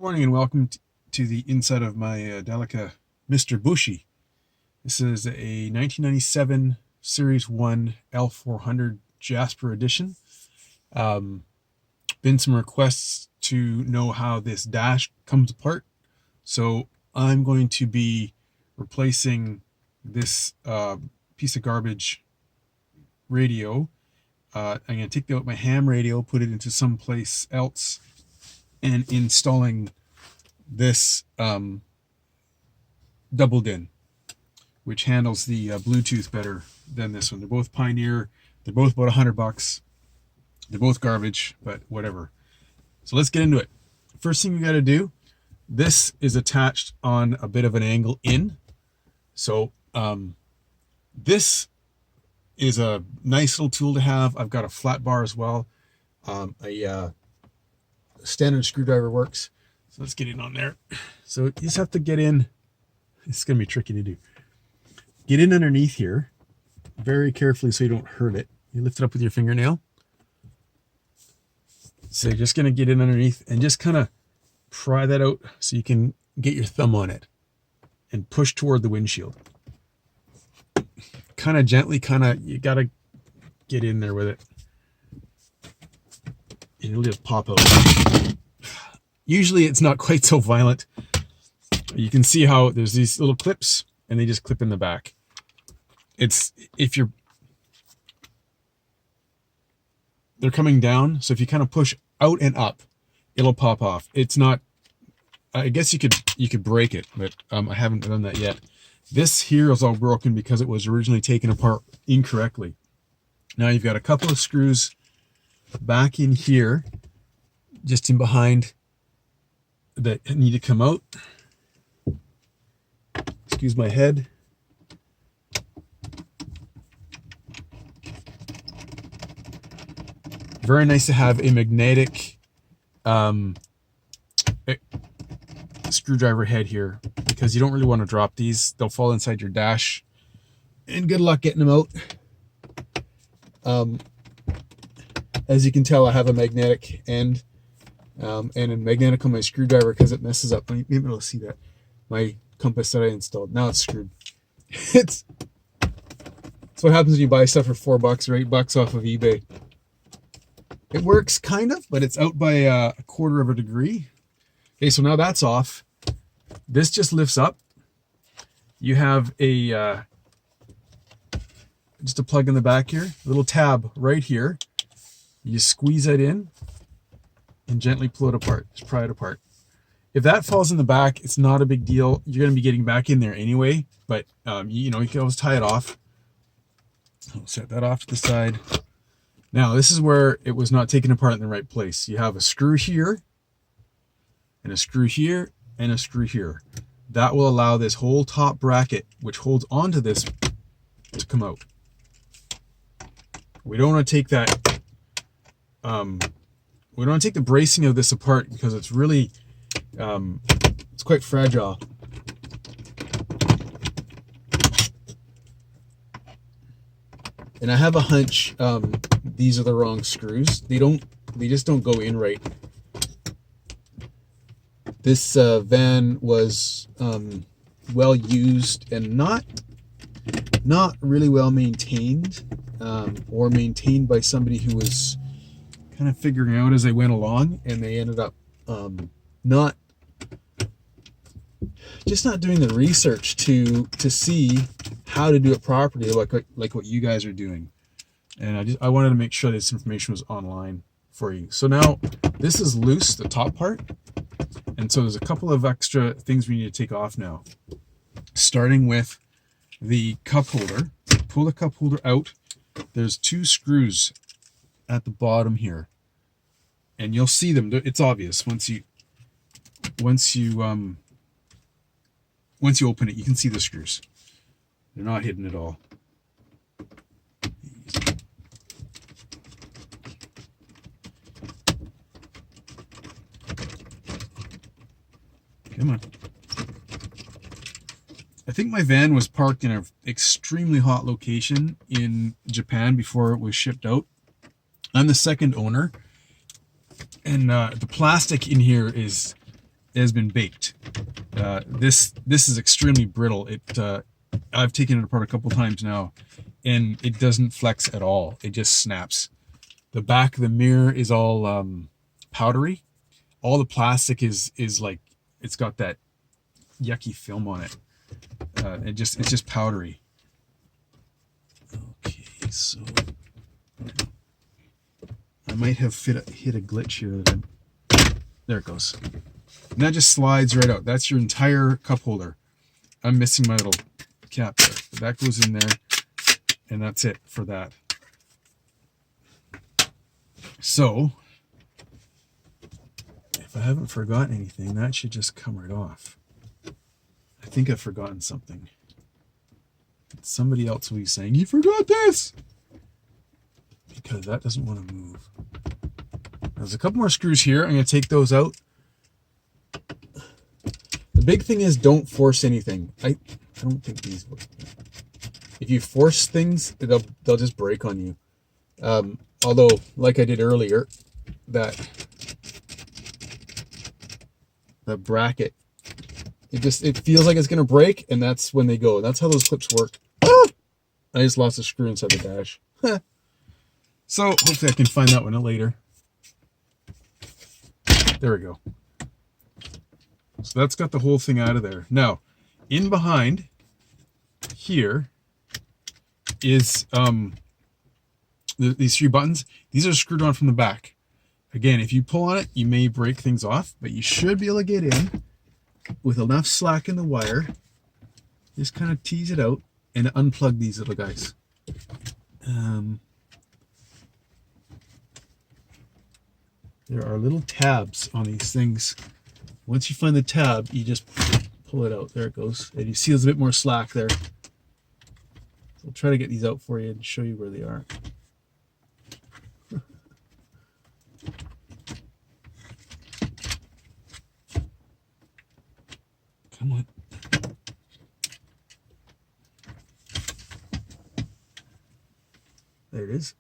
Morning and welcome to the inside of my Delica Mr. Bushy. This is a 1997 Series 1 L400 Jasper Edition. Been some requests to know how this dash comes apart, so I'm going to be replacing this piece of garbage radio. I'm going to take out my ham radio, put it into someplace else, and installing this double din, which handles the Bluetooth better than this one. They're both Pioneer. They're both about $100. They're both garbage, but whatever. So let's get into it. First thing we got to do, this is attached on a bit of an angle in. So this is a nice little tool to have. I've got a flat bar as well. A standard screwdriver works. So let's get in on there. So you just have to get in. It's going to be tricky to do. Get in underneath here very carefully so you don't hurt it. You lift it up with your fingernail. So you're just going to get in underneath and just kind of pry that out so you can get your thumb on it and push toward the windshield. Kind of gently, you got to get in there with it. And it'll just pop out. Usually it's not quite so violent. You can see how there's these little clips and they just clip in the back. They're coming down, so if you kind of push out and up, it'll pop off. It's not, I guess you could break it, but I haven't done that yet. This here is all broken because it was originally taken apart incorrectly. Now you've got a couple of screws back in here, just in behind, that need to come out. Excuse my head. Very nice to have a magnetic screwdriver head here, because you don't really want to drop these. They'll fall inside your dash, and good luck getting them out. As you can tell, I have a magnetic end and a magnetic on my screwdriver because it messes up. Maybe you'll see that. My compass that I installed. Now it's screwed. It's what happens when you buy stuff for $4 or $8 off of eBay. It works kind of, but it's out by a quarter of a degree. Okay, so now that's off. This just lifts up. You have a just a plug in the back here, a little tab right here. You squeeze that in and gently pull it apart. Just pry it apart. If that falls in the back, it's not a big deal. You're going to be getting back in there anyway, but you can always tie it off. I'll set that off to the side. Now, this is where it was not taken apart in the right place. You have a screw here, and a screw here, and a screw here. That will allow this whole top bracket, which holds onto this, to come out. We don't want to take that, we don't want to take the bracing of this apart because it's really, it's quite fragile. And I have a hunch these are the wrong screws. They just don't go in right. This van was well used and not really well maintained, or maintained by somebody who was kind of figuring out as they went along, and they ended up not doing the research to see how to do it properly, like what you guys are doing. And I wanted to make sure this information was online for you. So now this is loose, the top part, and so there's a couple of extra things we need to take off now. Starting with the cup holder. Pull the cup holder out. There's two screws at the bottom here, and you'll see them. It's obvious once you open it. You can see the screws. They're not hidden at all. Come on. I think my van was parked in an extremely hot location in Japan before it was shipped out. I'm the second owner, and the plastic in here is has been baked. This is extremely brittle. I've taken it apart a couple times now, and it doesn't flex at all. It just snaps. The back of the mirror is all powdery. All the plastic is like, it's got that yucky film on it. It's just powdery. Okay, so I might have hit a glitch here. There it goes. And that just slides right out. That's your entire cup holder. I'm missing my little cap there, but that goes in there, and that's it for that. So if I haven't forgotten anything, that should just come right off. I think I've forgotten something. Somebody else will be saying, "You forgot this!" Because that doesn't want to move. There's a couple more screws here. I'm going to take those out. The big thing is, don't force anything. I don't think these work. If you force things, they'll just break on you. Although, like I did earlier, that bracket, it feels like it's going to break, and that's when they go. That's how those clips work. Ah! I just lost a screw inside the dash. So hopefully I can find that one out later. There we go. So that's got the whole thing out of there. Now, in behind here is these three buttons. These are screwed on from the back. Again, if you pull on it, you may break things off, but you should be able to get in with enough slack in the wire. Just kind of tease it out and unplug these little guys. There are little tabs on these things. Once you find the tab, you just pull it out. There it goes. And you see there's a bit more slack there. So I'll try to get these out for you and show you where they are. Come on. There it is.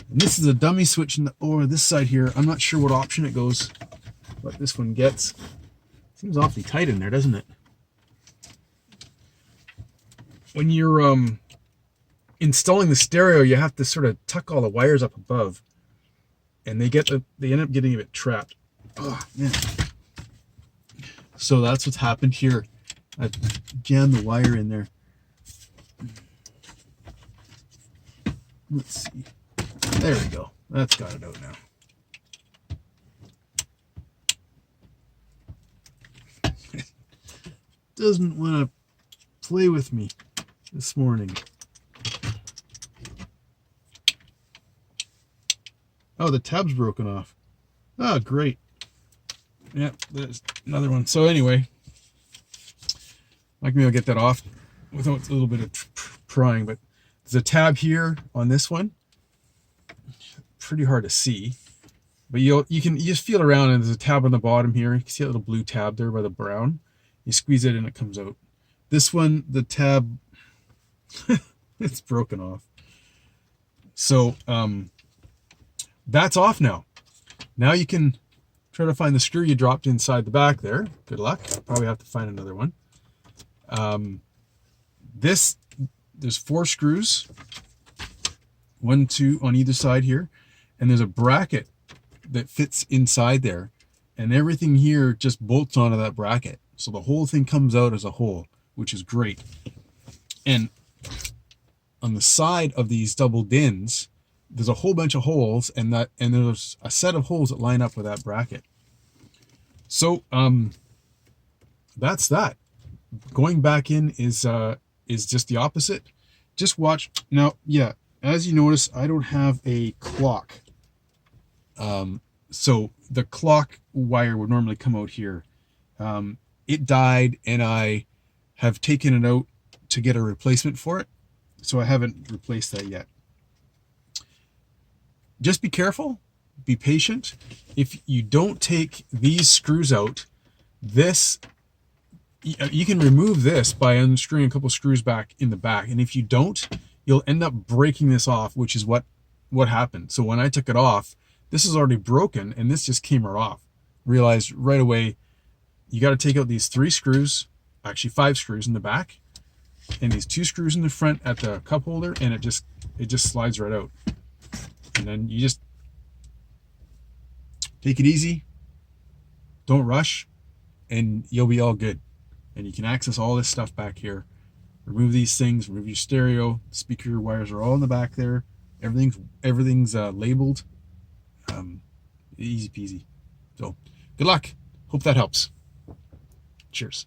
And this is a dummy switch over this side here. I'm not sure what option it goes, what this one gets. Seems awfully tight in there, doesn't it? When you're installing the stereo, you have to sort of tuck all the wires up above, and they end up getting a bit trapped. Oh man! So that's what's happened here. I jammed the wire in there. Let's see. There we go. That's got it out now. Doesn't want to play with me this morning. Oh, the tab's broken off. Oh, great. Yep, there's another one. So anyway, like maybe I'll get that off without a little bit of prying, but there's a tab here on this one. Pretty hard to see, but you just feel around, and there's a tab on the bottom here. You can see a little blue tab there by the brown. You squeeze it and it comes out. This one, the tab, it's broken off. So that's off now. Now you can try to find the screw you dropped inside the back there. Good luck. Probably have to find another one. There's 4 screws, 1, 2 on either side here. And there's a bracket that fits inside there, and everything here just bolts onto that bracket. So the whole thing comes out as a whole, which is great. And on the side of these double DINs, there's a whole bunch of holes, and there's a set of holes that line up with that bracket. So that's that. Going back in is just the opposite. Just watch now. Yeah, as you notice, I don't have a clock. So the clock wire would normally come out here. It died, and I have taken it out to get a replacement for it. So I haven't replaced that yet. Just be careful, be patient. If you don't take these screws out, you can remove this by unscrewing a couple screws back in the back. And if you don't, you'll end up breaking this off, which is what happened. So when I took it off, This is already broken, and this just came right off. Realized right away, you got to take out these 3 screws, actually 5 screws in the back, and these 2 screws in the front at the cup holder, and it just slides right out. And then you just take it easy, don't rush, and you'll be all good. And you can access all this stuff back here. Remove these things, remove your stereo, speaker wires are all in the back there. Everything's labeled. Easy peasy. So good luck. Hope that helps. Cheers.